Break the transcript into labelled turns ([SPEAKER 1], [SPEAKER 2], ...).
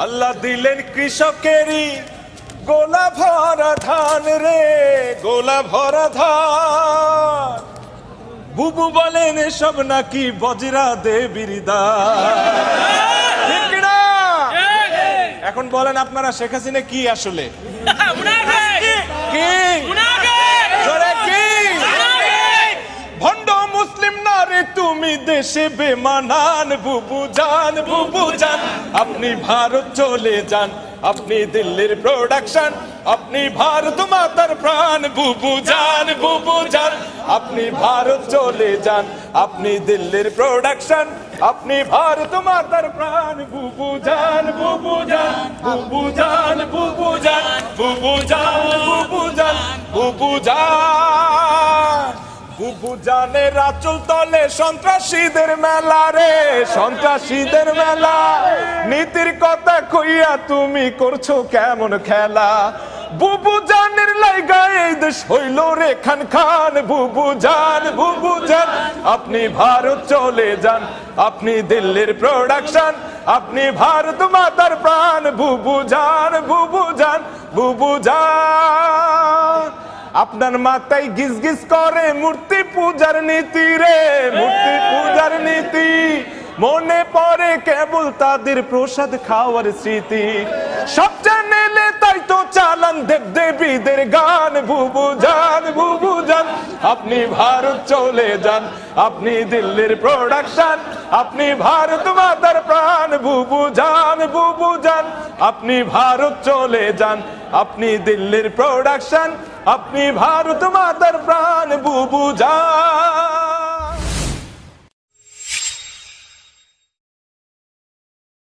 [SPEAKER 1] আল্লাহ দিলেন কৃষকেরই গোলা ভরা ধান রে, গোলা ভরা ধান। বুবু বলেন এসব নাকি বজরা দেবীর দান, ঠিক না? এখন বলেন আপনারা শেখ হাসিনা কি আসলে? কি জোরে কি? ভণ্ড মুসলিম না রে তুমি, দেশে বেমানান। বুবু জান, বুবু জান, আপনি ভারত চলে যান, আপনি দিল্লির প্রোডাকশন, আপনি ভারত মাতার প্রাণ। বুবু জান, বুবু জান, আপনি ভারত চলে যান, আপনি দিল্লির প্রোডাকশন, আপনি ভারত মাতার প্রাণ। বুবু জান, বুবু জান, বুবু জান, বুবু জান, বুবু জান, বুবু জান, বুবু জান। বুবু জানের আঁচল তলে সন্ত্রাসীদের মেলা রে, সন্ত্রাসীদের মেলা। নীতির কথা কইয়া তুমি করছো কেমন খেলা? বুবু জানের লাইগা এই দেশ হইল রে খান খান। বুবু জান, বুবু জান, আপনি ভারত চলে যান, আপনি দিল্লির প্রোডাকশন, আপনি ভারত মাতার প্রাণ। বুবু জান, বুবু জান, বুবু জান। আপনার মাথায় গিজ গিজ করে মূর্তি পূজার নীতি রে, মূর্তি পূজার নীতি। মনে পড়ে কেবল তাদের প্রসাদ খাওয়ার স্মৃতি। সব চ্যানেলে তাই তো চালান দেব দেবীদের গান। বুবু জান, বুবু জান, আপনি ভারত চলে যান, আপনি দিল্লির প্রোডাকশন, আপনি ভারত মাতার প্রাণ। বুবু জান, বুবু জান, আপনি ভারত চলে যান, আপনি দিল্লির প্রোডাকশন, আপনি ভারত মাতার প্রাণ। বুবু জান।